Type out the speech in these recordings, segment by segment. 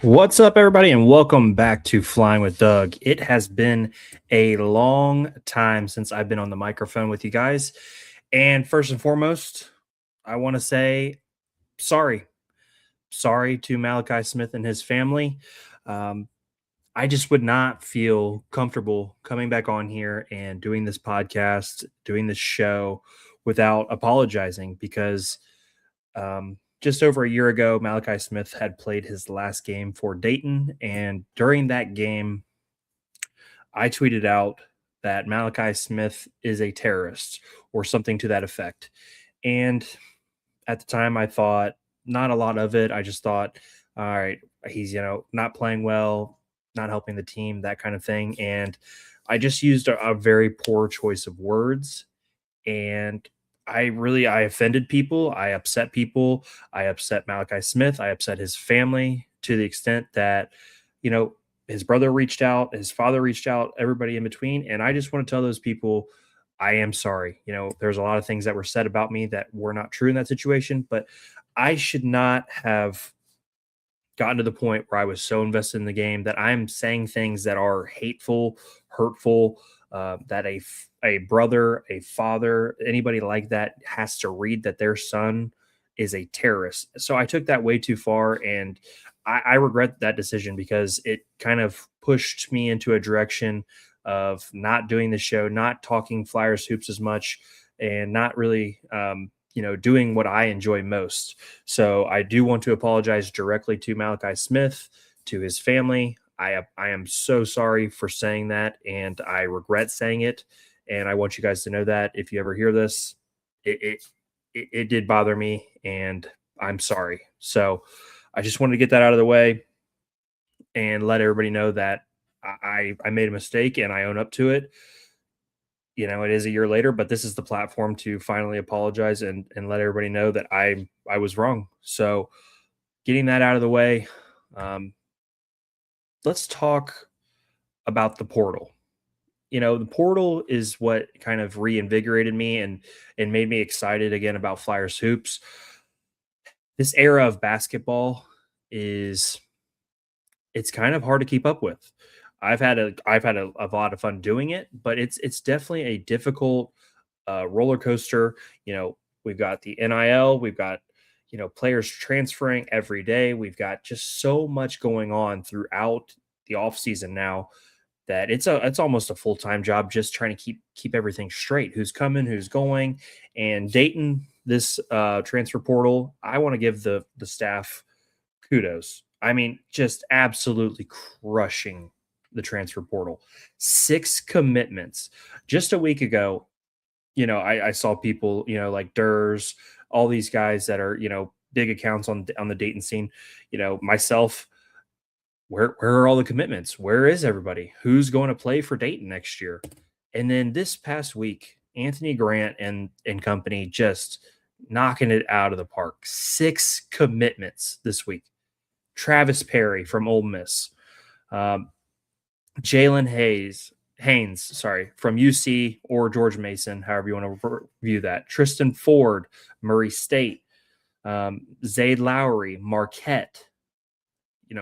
What's up, everybody, and welcome back to Flying with Doug. It has been a long time since I've been on the microphone with you guys. And first and foremost, I want to say sorry. Sorry to Malachi Smith and his family. Um, I just would not feel comfortable coming back on here and doing this podcast, doing this show without apologizing because just over a year ago, Malachi Smith had played his last game for Dayton. And during that game, I tweeted out that Malachi Smith is a terrorist or something to that effect. And at the time, I thought not a lot of it. I just thought, all right, he's, not playing well, not helping the team, that kind of thing. And I just used a very poor choice of words. And I offended people. I upset people. I upset Malachi Smith. I upset his family to the extent that, you know, his brother reached out, his father reached out, everybody in between. And I just want to tell those people, I am sorry. There's a lot of things that were said about me that were not true in that situation, but I should not have gotten to the point where I was so invested in the game that I'm saying things that are hateful, hurtful, that a brother, a father, anybody like that has to read that their son is a terrorist. So I took that way too far, and I regret that decision because it kind of pushed me into a direction of not doing the show, not talking Flyers hoops as much, and not really, doing what I enjoy most. So I do want to apologize directly to Malachi Smith, to his family. I am so sorry for saying that, and I regret saying it. And I want you guys to know that if you ever hear this, it did bother me, and I'm sorry. So I just wanted to get that out of the way and let everybody know that I made a mistake and I own up to it. It is a year later, but this is the platform to finally apologize and let everybody know that I was wrong. So getting that out of the way, um, let's talk about the portal. The portal is what kind of reinvigorated me and made me excited again about Flyers hoops. This era of basketball is it's kind of hard to keep up with. I've had a lot of fun doing it, but it's definitely a difficult roller coaster. We've got the NIL, we've got players transferring every day. We've got just so much going on throughout the off season now that it's almost a full-time job just trying to keep everything straight. Who's coming, who's going, and Dayton, this transfer portal. I want to give the staff kudos. I mean, just absolutely crushing the transfer portal. 6 commitments. Just a week ago, I saw people, like Durs, all these guys that are, big accounts on the Dayton scene, myself. Where are all the commitments? Where is everybody? Who's going to play for Dayton next year? And then this past week, Anthony Grant and company just knocking it out of the park. 6 commitments this week. Travis Perry from Ole Miss, Jalen Haynes, sorry, from UC or George Mason, however you want to view that. Tristan Ford, Murray State, Zayd Lowry, Marquette,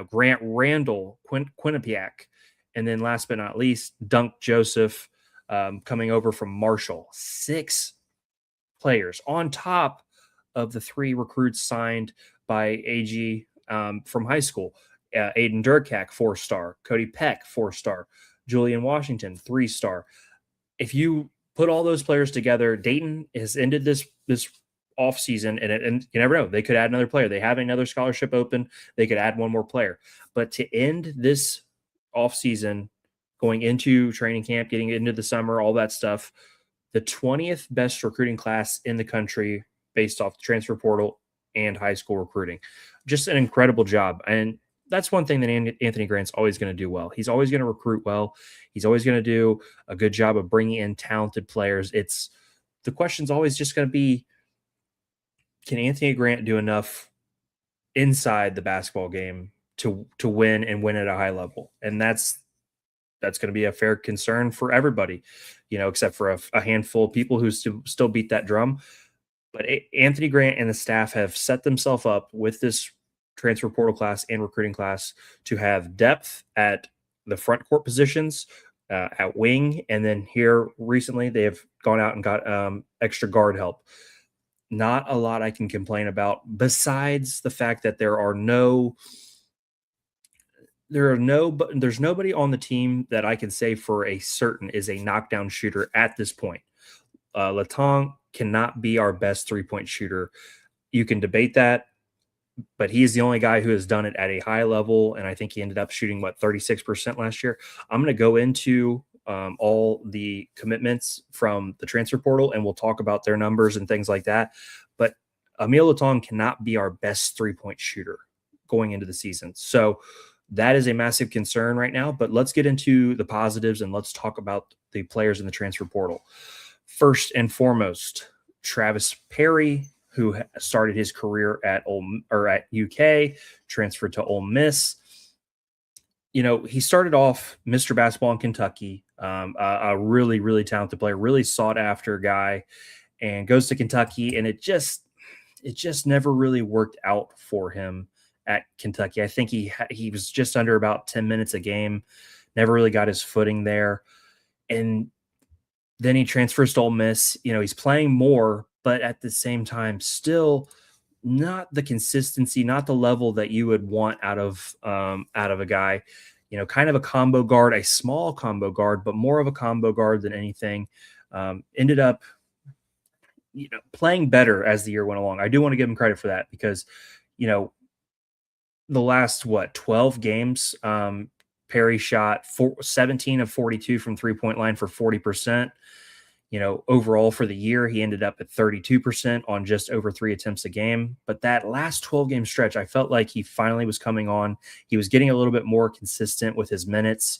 Grant Randall, Quinnipiac, and then last but not least, Dunk Joseph coming over from Marshall. 6 players on top of the 3 recruits signed by AG from high school. Aiden Durkak, 4-star. Cody Peck, 4-star. Julian Washington, 3-star. If you put all those players together, Dayton has ended this offseason, and you never know. They could add another player. They have another scholarship open. They could add one more player. But to end this offseason, going into training camp, getting into the summer, all that stuff, the 20th best recruiting class in the country based off the transfer portal and high school recruiting. Just an incredible job. And that's one thing that Anthony Grant's always going to do well. He's always going to recruit well. He's always going to do a good job of bringing in talented players. The question's always just going to be, can Anthony Grant do enough inside the basketball game to win and win at a high level? And that's going to be a fair concern for everybody, except for a handful of people who still beat that drum. But Anthony Grant and the staff have set themselves up with this transfer portal class and recruiting class to have depth at the front court positions, at wing, and then here recently they have gone out and got extra guard help. Not a lot I can complain about besides the fact that there's nobody on the team that I can say for a certain is a knockdown shooter at this point. Latong cannot be our best 3-point shooter. You can debate that, but he's the only guy who has done it at a high level, and I think he ended up shooting 36% last year. I'm going to go into all the commitments from the transfer portal, and we'll talk about their numbers and things like that. But Emil Latong cannot be our best 3-point shooter going into the season. So that is a massive concern right now. But let's get into the positives and let's talk about the players in the transfer portal. First and foremost, Travis Perry, who started his career at UK, transferred to Ole Miss. He started off Mr. Basketball in Kentucky, a really, really talented player, really sought after guy, and goes to Kentucky, and it just never really worked out for him at Kentucky. I think he was just under about 10 minutes a game, never really got his footing there, and then he transfers to Ole Miss. He's playing more, but at the same time, still not the consistency, not the level that you would want out of a guy. Kind of a combo guard, a small combo guard, but more of a combo guard than anything. Ended up, playing better as the year went along. I do want to give him credit for that because, the last 12 games, Perry shot 17 of 42 from 3-point line for 40%. Overall for the year, he ended up at 32% on just over 3 attempts a game. But that last 12-game stretch, I felt like he finally was coming on. He was getting a little bit more consistent with his minutes,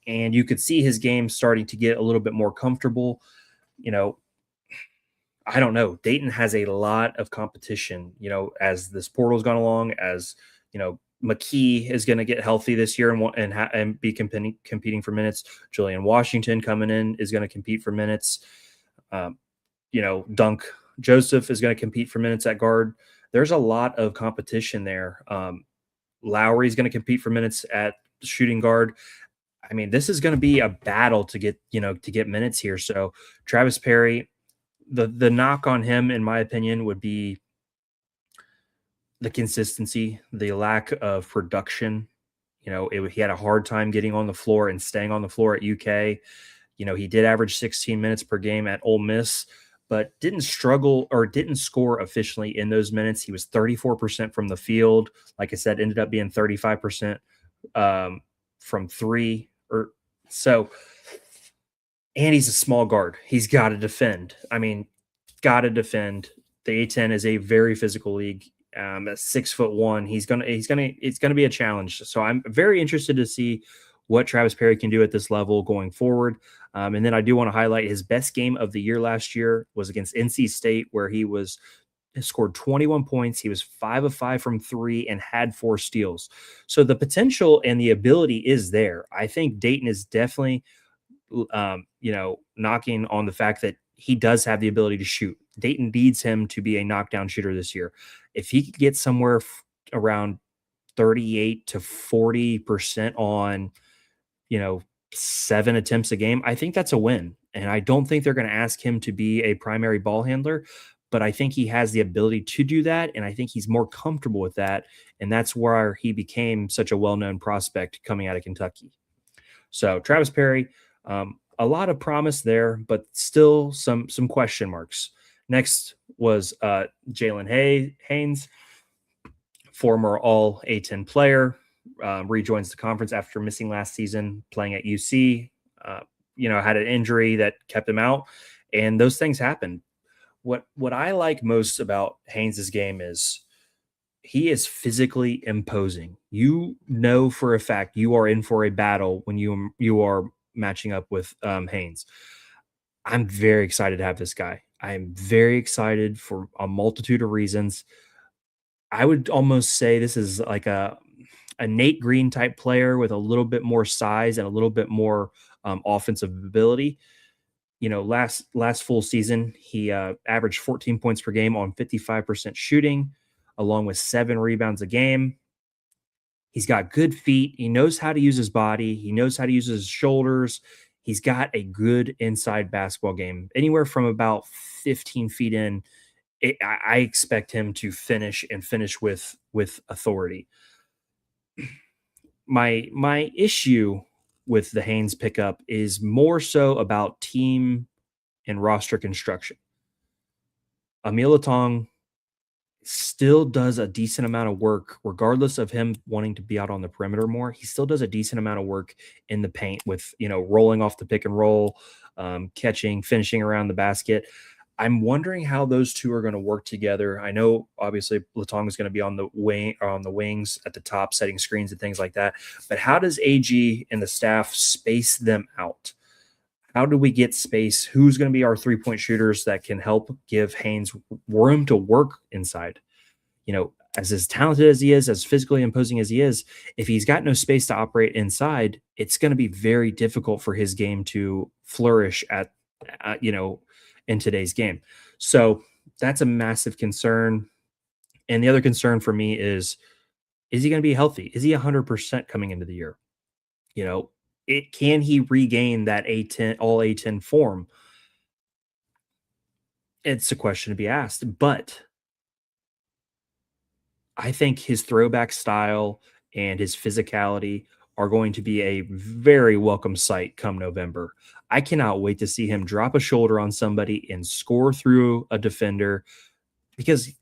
and you could see his game starting to get a little bit more comfortable. I don't know. Dayton has a lot of competition, as this portal's gone along, as, McKee is going to get healthy this year and be competing for minutes. Julian Washington coming in is going to compete for minutes. Dunk Joseph is going to compete for minutes at guard. There's a lot of competition there. Lowry is going to compete for minutes at shooting guard. I mean, this is going to be a battle to get minutes here. So Travis Perry, the knock on him, in my opinion, would be the consistency, the lack of production. He had a hard time getting on the floor and staying on the floor at UK. He did average 16 minutes per game at Ole Miss, but didn't score efficiently in those minutes. He was 34% from the field. Like I said, ended up being 35% from three or so. And he's a small guard. He's got to defend. Got to defend. The A10 is a very physical league. At 6'1", it's gonna be a challenge. So I'm very interested to see what Travis Perry can do at this level going forward. And then I do want to highlight his best game of the year last year was against NC State, where he scored 21 points. He was 5 of 5 from 3 and had 4 steals. So the potential and the ability is there. I think Dayton is definitely, knocking on the fact that he does have the ability to shoot. Dayton needs him to be a knockdown shooter this year. If he could get somewhere around 38 to 40% on, 7 attempts a game, I think that's a win. And I don't think they're going to ask him to be a primary ball handler, but I think he has the ability to do that. And I think he's more comfortable with that. And that's where he became such a well-known prospect coming out of Kentucky. So Travis Perry, a lot of promise there, but still some question marks. Next was Jalen Haynes, former All A10 player, rejoins the conference after missing last season playing at UC. Had an injury that kept him out, and those things happen. What I like most about Haynes' game is he is physically imposing. For a fact you are in for a battle when you are matching up with Haynes. I'm very excited to have this guy. I'm very excited for a multitude of reasons. I would almost say this is like a Nate Green type player with a little bit more size and a little bit more offensive ability. Last full season, he averaged 14 points per game on 55% shooting, along with 7 rebounds a game. He's got good feet. He knows how to use his body. He knows how to use his shoulders. He's got a good inside basketball game. Anywhere from about 15 feet in, I expect him to finish and finish with authority. My issue with the Haynes pickup is more so about team and roster construction. Emil Latong still does a decent amount of work, regardless of him wanting to be out on the perimeter more. He still does a decent amount of work in the paint with, rolling off the pick and roll, catching, finishing around the basket. I'm wondering how those two are going to work together. I know obviously Latong is going to be on the wing or on the wings at the top, setting screens and things like that. But how does AG and the staff space them out? How do we get space? Who's going to be our 3-point shooters that can help give Haynes room to work inside? As talented as he is, as physically imposing as he is, if he's got no space to operate inside, it's going to be very difficult for his game to flourish in today's game. So that's a massive concern. And the other concern for me is he going to be healthy? Is he 100% coming into the year? Can he regain that A10 all A10 form? It's a question to be asked, but I think his throwback style and his physicality are going to be a very welcome sight come November. I cannot wait to see him drop a shoulder on somebody and score through a defender because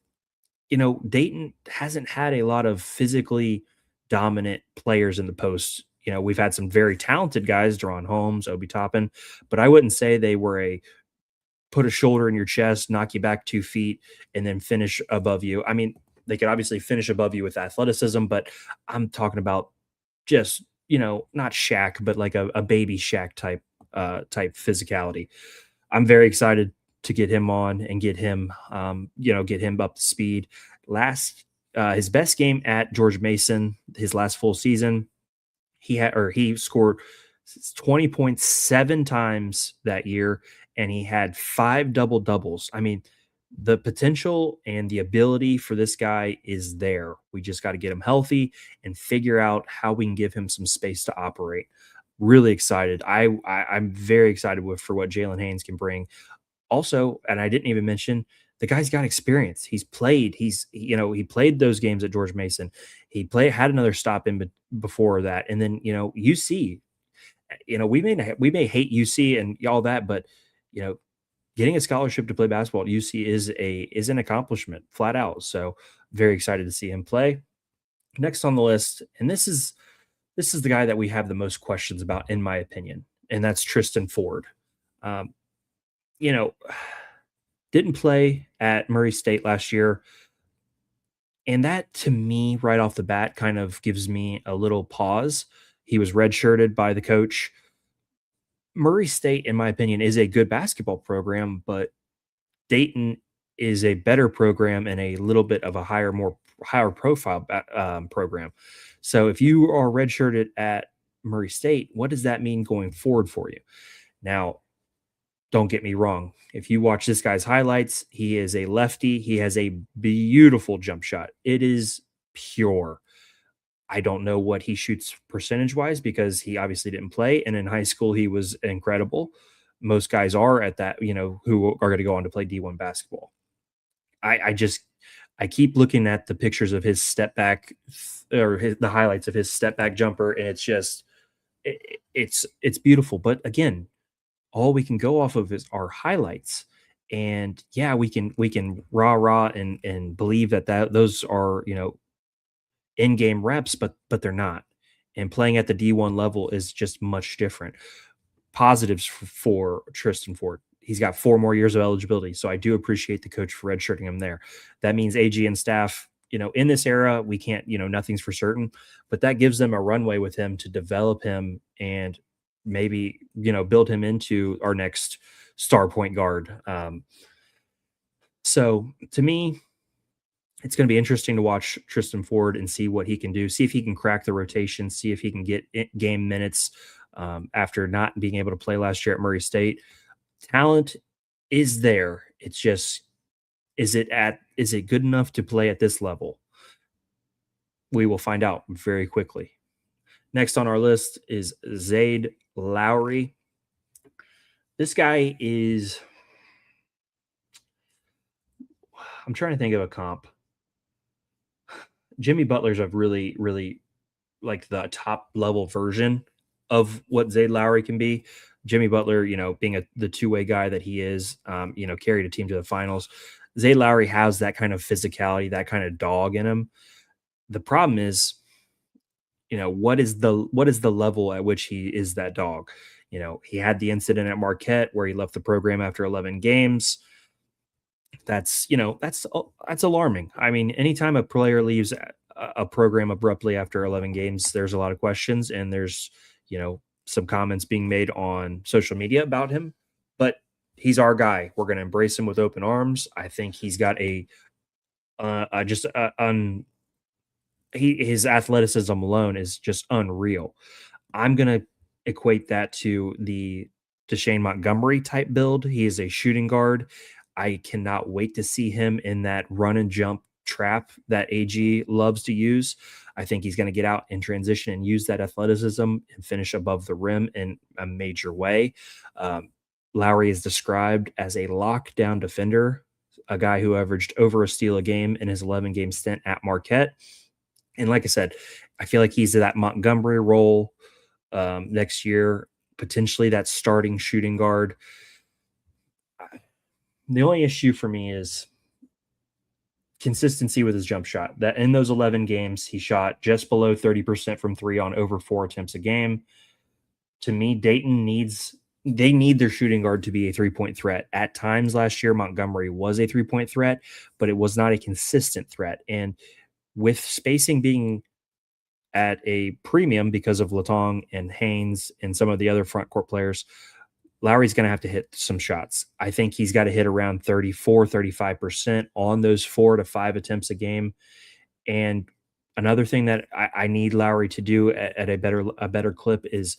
Dayton hasn't had a lot of physically dominant players in the post. We've had some very talented guys, Deron Holmes, Obi Toppin, but I wouldn't say they were a put a shoulder in your chest, knock you back 2 feet, and then finish above you. I mean, they could obviously finish above you with athleticism, but I'm talking about just, not Shaq, but like a baby Shaq type physicality. I'm very excited to get him on and get him up to speed. His best game at George Mason, his last full season, he scored 20.7 times that year, and he had 5 double doubles. I mean, the potential and the ability for this guy is there. We just got to get him healthy and figure out how we can give him some space to operate. Really excited. I'm very excited for what Jalen Haynes can bring. Also, and I didn't even mention, the guy's got experience. He played those games at George Mason. Had another stop in before that, and then UC. We may hate UC and all that, but getting a scholarship to play basketball at UC is an accomplishment, flat out. So very excited to see him play. Next on the list, and this is the guy that we have the most questions about, in my opinion, and that's Tristan Ford. Um, you know, didn't play at Murray State last year. And that to me, right off the bat, kind of gives me a little pause. He was redshirted by the coach. Murray State, in my opinion, is a good basketball program, but Dayton is a better program and a little bit of a higher profile program. So if you are redshirted at Murray State, what does that mean going forward for you? Now, don't get me wrong. If you watch this guy's highlights, he is a lefty. He has a beautiful jump shot. It is pure. I don't know what he shoots percentage wise because he obviously didn't play. And in high school, he was incredible. Most guys are at that, who are going to go on to play D1 basketball. I keep looking at the pictures of his step back or the highlights of his step back jumper, and it's just, it's beautiful. But again, all we can go off of is our highlights. And yeah, we can rah and believe that those are, in-game reps, but they're not. And playing at the D1 level is just much different. Positives for Tristan Ford. He's got 4 more years of eligibility. So I do appreciate the coach for redshirting him there. That means AG and staff, in this era, we can't, nothing's for certain, but that gives them a runway with him to develop him and maybe, build him into our next star point guard. So to me, it's going to be interesting to watch Tristan Ford and see what he can do, see if he can crack the rotation, see if he can get game minutes after not being able to play last year at Murray State. Talent is there. It's just, Is it good enough to play at this level? We will find out very quickly. Next on our list is Zayd Lowry. This guy is, I'm trying to think of a comp. Jimmy Butler's a really, really like the top level version of what Zayd Lowry can be. Jimmy Butler, being the two-way guy that he is, carried a team to the finals. Zayd Lowry has that kind of physicality, that kind of dog in him. The problem is, what is the level at which he is that dog? He had the incident at Marquette where he left the program after 11 games. That's alarming. I mean, anytime a player leaves a program abruptly after 11 games, there's a lot of questions, and there's some comments being made on social media about him. But he's our guy. We're going to embrace him with open arms. I think he's got his athleticism alone is just unreal. I'm gonna equate that to the Deshane Montgomery type build. He is a shooting guard. I cannot wait to see him in that run and jump trap that AG loves to use. I think he's going to get out in transition and use that athleticism and finish above the rim in a major way. Lowry is described as a lockdown defender, a guy who averaged over a steal a game in his 11-game stint at Marquette. And like I said, I feel like he's that Montgomery role next year, potentially that starting shooting guard. The only issue for me is consistency with his jump shot. That in those 11 games, he shot just below 30% from three on over 4 attempts a game. To me, Dayton they need their shooting guard to be a 3-point threat. At times last year, Montgomery was a 3-point threat, but it was not a consistent threat. And with spacing being at a premium because of Latong and Haynes and some of the other front court players, Lowry's going to have to hit some shots. I think he's got to hit around 34, 35% on those 4 to 5 attempts a game. And another thing that I need Lowry to do at a better clip is,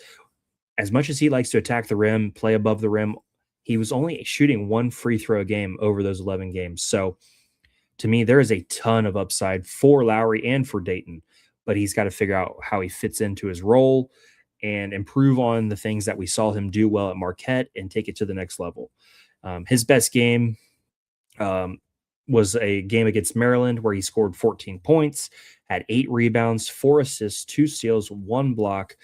as much as he likes to attack the rim, play above the rim, he was only shooting 1 free throw a game over those 11 games. So to me, there is a ton of upside for Lowry and for Dayton, but he's got to figure out how he fits into his role and improve on the things that we saw him do well at Marquette and take it to the next level. His best game was a game against Maryland where he scored 14 points, had 8 rebounds, 4 assists, 2 steals, 1 block.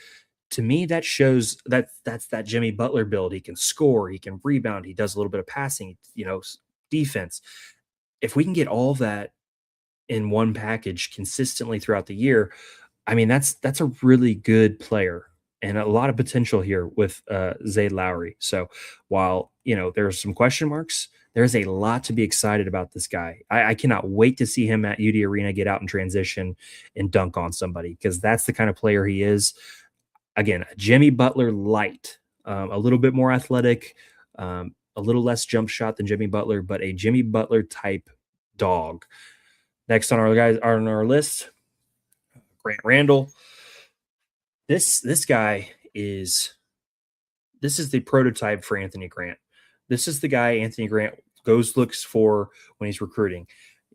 To me, that shows that's that Jimmy Butler build. He can score, he can rebound, he does a little bit of passing, defense. If we can get all of that in one package consistently throughout the year, I mean, that's a really good player and a lot of potential here with Zayd Lowry. So while, there are some question marks, there's a lot to be excited about this guy. I cannot wait to see him at UD Arena get out in transition and dunk on somebody, because that's the kind of player he is. Again, a Jimmy Butler light, a little bit more athletic, a little less jump shot than Jimmy Butler, but a Jimmy Butler type dog. Next on our list, Grant Randall. This guy is the prototype for Anthony Grant. This is the guy Anthony Grant looks for when he's recruiting.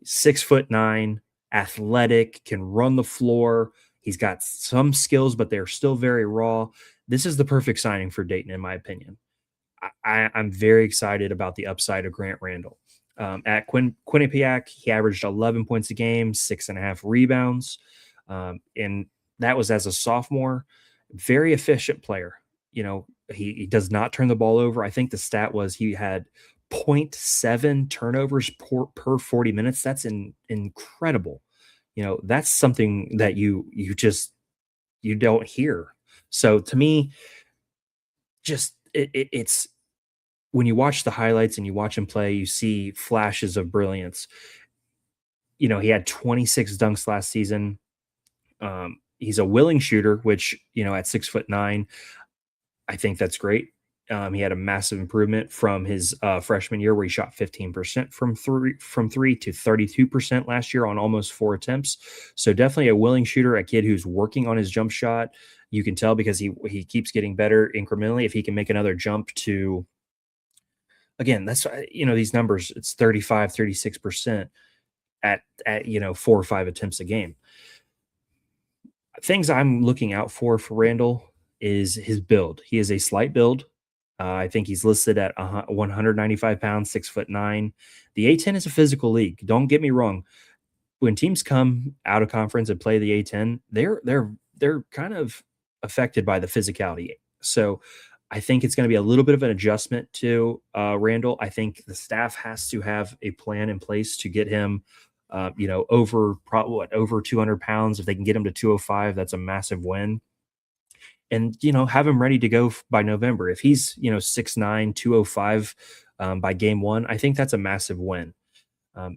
6'9", athletic, can run the floor. He's got some skills, but they're still very raw. This is the perfect signing for Dayton, in my opinion. I'm very excited about the upside of Grant Randall. At Quinnipiac, he averaged 11 points a game, 6.5 rebounds. And that was as a sophomore. Very efficient player. He does not turn the ball over. I think the stat was he had 0.7 turnovers per 40 minutes. That's incredible. That's something that you don't hear. So to me, just it's when you watch the highlights and you watch him play, you see flashes of brilliance. He had 26 dunks last season. He's a willing shooter, which, at 6'9", I think that's great. He had a massive improvement from his freshman year, where he shot 15% from three to 32% last year on almost 4 attempts. So definitely a willing shooter, a kid who's working on his jump shot. You can tell because he keeps getting better incrementally. If he can make another jump to, again, that's these numbers, it's 35, 36% at 4 or 5 attempts a game. Things I'm looking out for Randall is his build. He is a slight build. I think he's listed at 195 pounds, 6'9". The A10 is a physical league. Don't get me wrong. When teams come out of conference and play the A10, they're kind of affected by the physicality. So I think it's going to be a little bit of an adjustment to Randall. I think the staff has to have a plan in place to get him, over 200 pounds. If they can get him to 205, that's a massive win. And have him ready to go by November. If he's 6'9", 205 by game one, I think that's a massive win.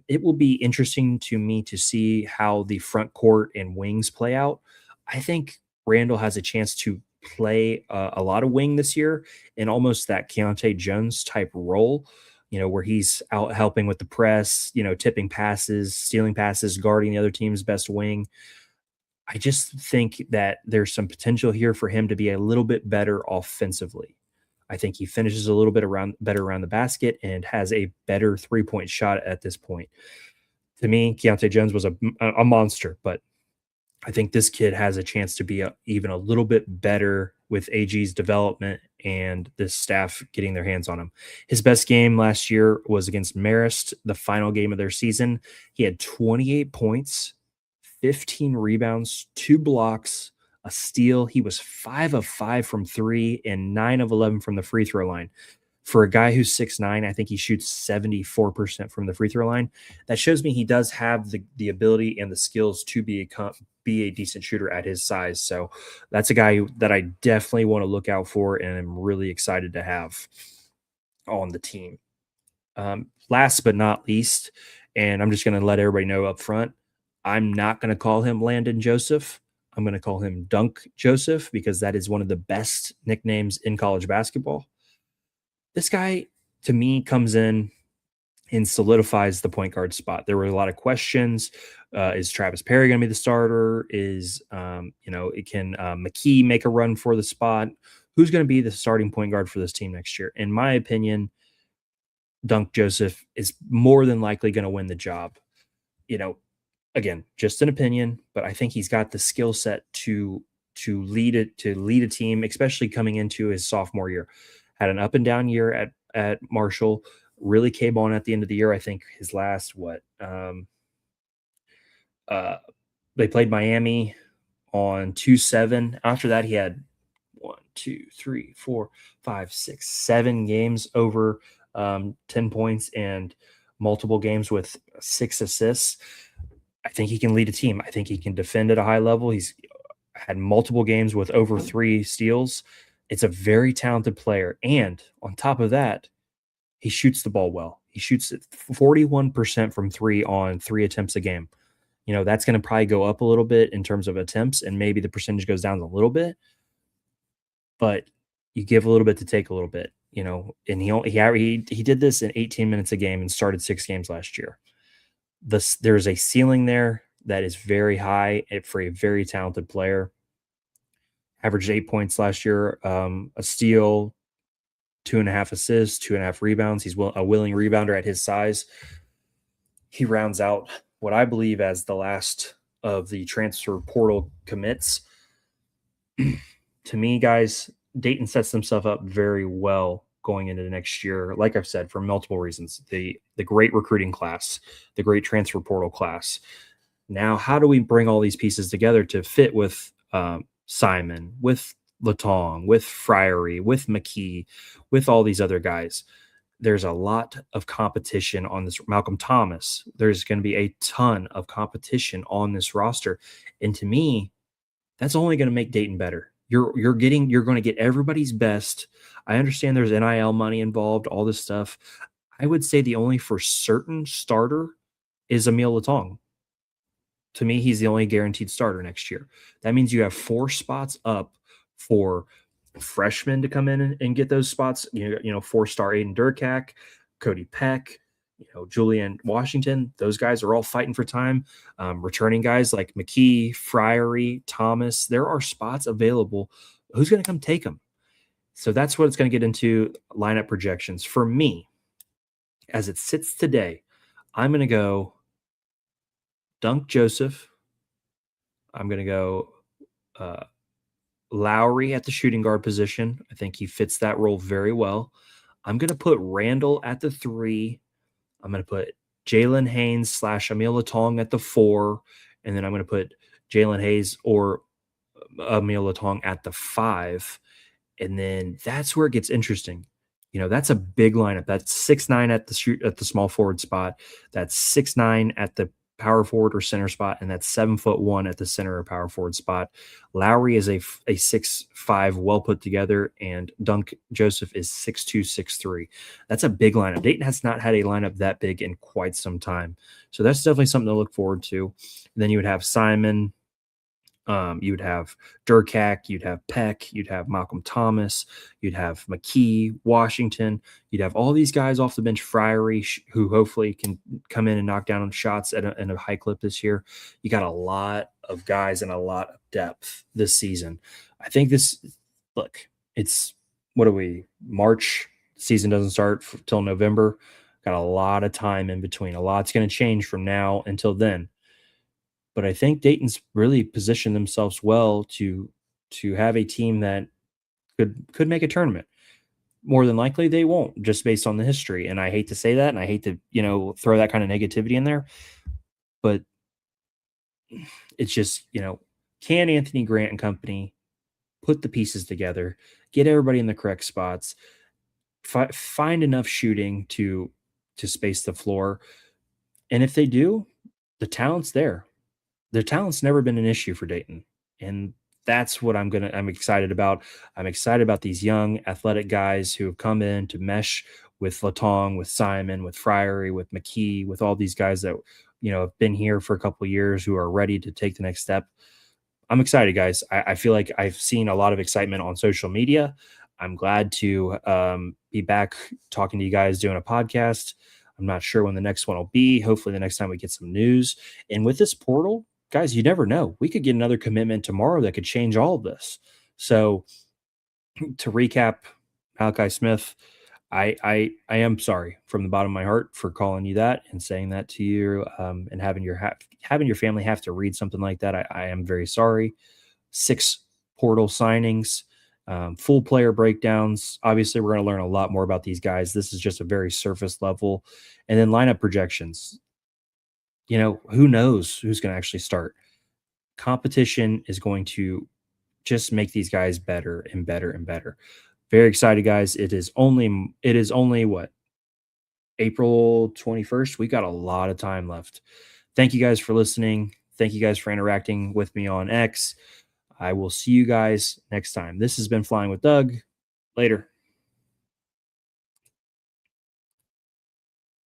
It will be interesting to me to see how the front court and wings play out. I think Randall has a chance to play a lot of wing this year in almost that Keontae Jones type role, where he's out helping with the press, tipping passes, stealing passes, guarding the other team's best wing. I just think that there's some potential here for him to be a little bit better offensively. I think he finishes a little bit better around the basket and has a better 3-point shot at this point. To me, Keontae Jones was a monster, but I think this kid has a chance to be even a little bit better with AG's development and the staff getting their hands on him. His best game last year was against Marist, the final game of their season. He had 28 points, 15 rebounds, 2 blocks, a steal. He was 5 of 5 from 3 and 9 of 11 from the free throw line. For a guy who's 6'9", I think he shoots 74% from the free throw line. That shows me he does have the ability and the skills to be a decent shooter at his size. So that's a guy that I definitely want to look out for, and I'm really excited to have on the team. Last but not least, and I'm just going to let everybody know up front, I'm not going to call him Landon Joseph. I'm going to call him Dunk Joseph because that is one of the best nicknames in college basketball. This guy, to me, comes in and solidifies the point guard spot. There were a lot of questions. Is Travis Perry going to be the starter? Can McKee make a run for the spot? Who's going to be the starting point guard for this team next year? In my opinion, Dunk Joseph is more than likely going to win the job. Again, just an opinion, but I think he's got the skill set to lead a team, especially coming into his sophomore year. Had an up and down year at Marshall, really came on at the end of the year. I think his last they played Miami on 2-7. After that, he had 1, 2, 3, 4, 5, 6, 7 games over 10 points and multiple games with 6 assists. I think he can lead a team. I think he can defend at a high level. He's had multiple games with over 3 steals. It's a very talented player. And on top of that, he shoots the ball well. He shoots 41% from 3 on 3 attempts a game. That's going to probably go up a little bit in terms of attempts, and maybe the percentage goes down a little bit. But you give a little bit to take a little bit, and he did this in 18 minutes a game and started 6 games last year. There's a ceiling there that is very high for a very talented player. Averaged 8 points last year, a steal, 2.5 assists, 2.5 rebounds. He's a willing rebounder at his size. He rounds out what I believe as the last of the transfer portal commits. To me, guys, Dayton sets themselves up very well going into the next year. Like I've said, for multiple reasons, the great recruiting class, the great transfer portal class. Now, how do we bring all these pieces together to fit with Simon, with Latong, with Fryery, with McKee, with all these other guys? There's a lot of competition on this. Malcolm Thomas, there's going to be a ton of competition on this roster. And to me, that's only going to make Dayton better. You're going to get everybody's best. I understand there's NIL money involved, all this stuff. I would say the only for certain starter is Emil Latong. To me, he's the only guaranteed starter next year. That means you have 4 spots up for freshmen to come in and get those spots. 4-star Aiden Durkak, Cody Peck, Julian Washington. Those guys are all fighting for time. Returning guys like McKee, Fryery, Thomas. There are spots available. Who's going to come take them? So that's what it's going to get into lineup projections. For me, As it sits today, I'm going to go Dunk Joseph. I'm going to go uh, Lowry at the shooting guard position. I think he fits that role very well. I'm going to put Randall at the three. I'm going to put Jalen Haynes slash Emil Latong at the four. And then I'm going to put Jalen Hayes or Emil Latong at the five. And then that's where it gets interesting. That's a big lineup. That's 6'9" at the small forward spot. That's 6'9" at the power forward or center spot, and that's 7'1" at the center or power forward spot. Lowry is a 6'5", well put together, and Dunk Joseph is 6'2", 6'3". That's a big lineup. Dayton has not had a lineup that big in quite some time. So that's definitely something to look forward to. And then you would have Simon, you would have Durkak, you'd have Peck, you'd have Malcolm Thomas, you'd have McKee, Washington, you'd have all these guys off the bench, Friary, who hopefully can come in and knock down shots in a high clip this year. You got a lot of guys and a lot of depth this season. I think it's what are we? March, season doesn't start till November. Got a lot of time in between. A lot's going to change from now until then. But I think Dayton's really positioned themselves well to have a team that could make a tournament. More than likely, they won't, just based on the history. And I hate to say that, and I hate to throw that kind of negativity in there, but it's just can Anthony Grant and company put the pieces together, get everybody in the correct spots, find enough shooting to space the floor, and if they do, the talent's there. Their talent's never been an issue for Dayton. And that's what I'm excited about. I'm excited about these young athletic guys who have come in to mesh with Latong, with Simon, with Friary, with McKee, with all these guys that, have been here for a couple of years who are ready to take the next step. I'm excited, guys. I feel like I've seen a lot of excitement on social media. I'm glad to be back talking to you guys, doing a podcast. I'm not sure when the next one will be. Hopefully the next time we get some news. And with this portal, guys, you never know. We could get another commitment tomorrow that could change all of this. So to recap, Malachi Smith, I am sorry from the bottom of my heart for calling you that and saying that to you, and having your family have to read something like that. I am very sorry. 6 portal signings, full player breakdowns. Obviously, we're going to learn a lot more about these guys. This is just a very surface level, and then lineup projections. Who knows who's going to actually start? Competition is going to just make these guys better and better and better. Very excited, guys. It is only what, April 21st. We got a lot of time left. Thank you guys for listening. Thank you guys for interacting with me on X. I will see you guys next time. This has been Flying with Doug. Later.